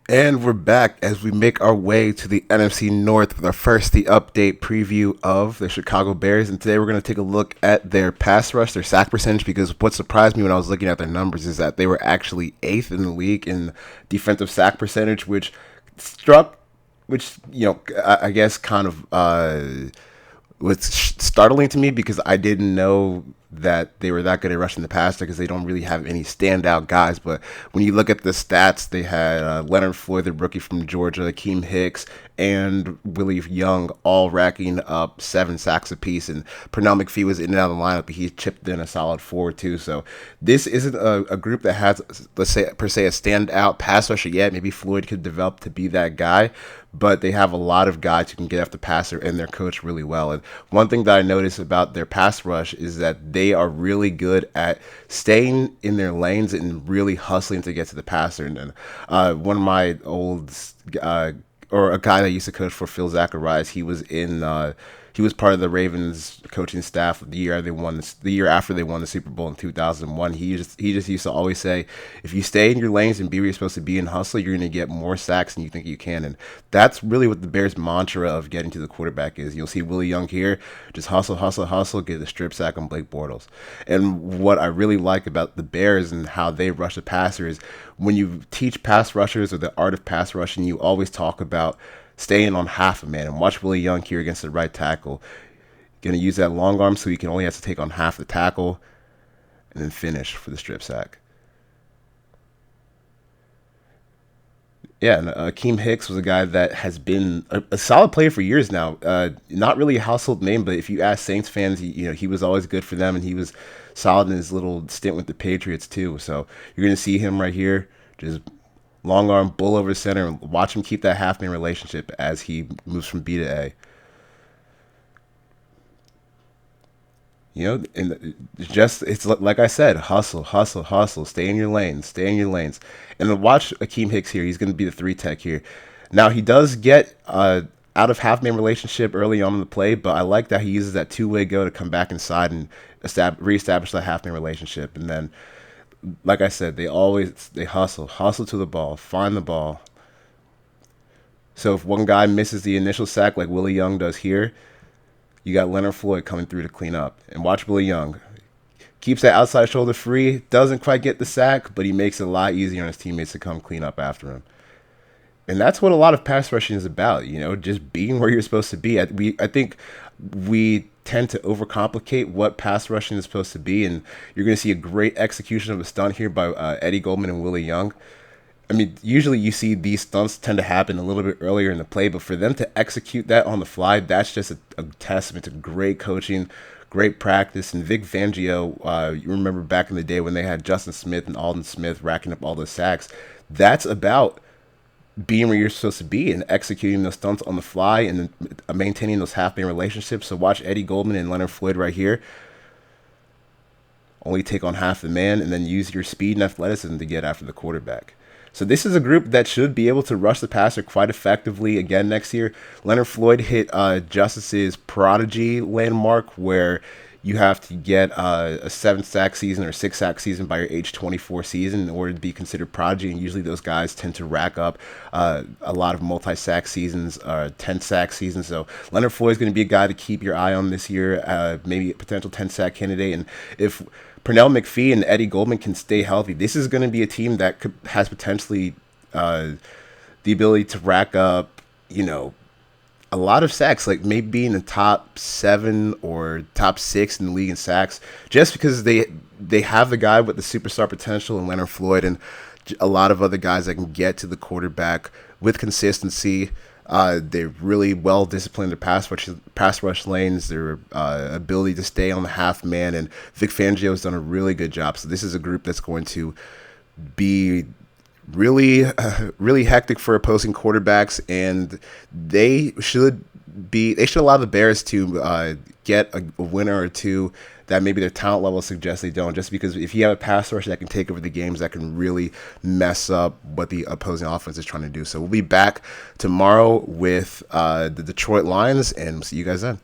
And we're back as we make our way to the NFC North with our first the update preview of the Chicago Bears. And today we're going to take a look at their pass rush, their sack percentage, because what surprised me when I was looking at their numbers is that they were actually eighth in the league in defensive sack percentage, struck, which I guess kind of was startling to me because I didn't know that they were that good at rushing the passer because they don't really have any standout guys. But when you look at the stats, they had Leonard Floyd, the rookie from Georgia, Akeem Hicks, and Willie Young all racking up 7 sacks apiece. And Pernell McPhee was in and out of the lineup, but he chipped in a solid 4 too. So this isn't a group that has, let's say, per se, a standout pass rusher yet. Maybe Floyd could develop to be that guy, but they have a lot of guys who can get after the passer and they're coached really well. And one thing that I noticed about their pass rush is that they are really good at staying in their lanes and really hustling to get to the passer. And one of my old or a guy that used to coach for Phil Zacharias, he was part of the Ravens coaching staff the year after they won the Super Bowl in 2001. He just used to always say, if you stay in your lanes and be where you're supposed to be and hustle, you're going to get more sacks than you think you can. And that's really what the Bears' mantra of getting to the quarterback is. You'll see Willie Young here, just hustle, hustle, hustle, get the strip sack on Blake Bortles. And what I really like about the Bears and how they rush the passer is when you teach pass rushers or the art of pass rushing, you always talk about staying on half a man. And watch Willie Young here against the right tackle. Going to use that long arm so he can only have to take on half the tackle and then finish for the strip sack. Yeah, and Akeem Hicks was a guy that has been a solid player for years now. Not really a household name, but if you ask Saints fans, he was always good for them, and he was solid in his little stint with the Patriots too. So you're going to see him right here, just long arm bull over the center, and watch him keep that half man relationship as he moves from B to A. And just it's like I said, hustle, hustle, hustle. Stay in your lanes, stay in your lanes. And then watch Akeem Hicks here. He's going to be the 3 tech here. Now he does get out of half man relationship early on in the play, but I like that he uses that 2-way go to come back inside and reestablish that half man relationship. And then, like I said, they hustle, hustle to the ball, find the ball. So if one guy misses the initial sack like Willie Young does here, you got Leonard Floyd coming through to clean up. And watch Willie Young. Keeps that outside shoulder free. Doesn't quite get the sack, but he makes it a lot easier on his teammates to come clean up after him. And that's what a lot of pass rushing is about, just being where you're supposed to be. I think we tend to overcomplicate what pass rushing is supposed to be, and you're going to see a great execution of a stunt here by Eddie Goldman and Willie Young. I mean, usually you see these stunts tend to happen a little bit earlier in the play, but for them to execute that on the fly, that's just a testament to great coaching, great practice. And Vic Fangio, you remember back in the day when they had Justin Smith and Alden Smith racking up all the sacks. That's about being where you're supposed to be and executing those stunts on the fly and maintaining those half-man relationships. So watch Eddie Goldman and Leonard Floyd right here. Only take on half the man and then use your speed and athleticism to get after the quarterback. So this is a group that should be able to rush the passer quite effectively again next year. Leonard Floyd hit Justice's prodigy landmark where you have to get a 7 sack season or 6 sack season by your age 24 season in order to be considered prodigy. And usually those guys tend to rack up a lot of multi-sack seasons, 10 sack seasons. So Leonard Floyd is going to be a guy to keep your eye on this year, maybe a potential 10 sack candidate. And if Pernell McPhee and Eddie Goldman can stay healthy, this is going to be a team that has potentially the ability to rack up, a lot of sacks, like maybe in the top 7 or top 6 in the league in sacks, just because they have the guy with the superstar potential in Leonard Floyd and a lot of other guys that can get to the quarterback with consistency. They're really well disciplined. Their pass rush lanes, their ability to stay on the half man, and Vic Fangio has done a really good job. So this is a group that's going to be really hectic for opposing quarterbacks, and they should allow the Bears to get a winner or two that maybe their talent level suggests they don't, just because if you have a pass rush that can take over the games, that can really mess up what the opposing offense is trying to do. So we'll be back tomorrow with the Detroit Lions, and we'll see you guys then.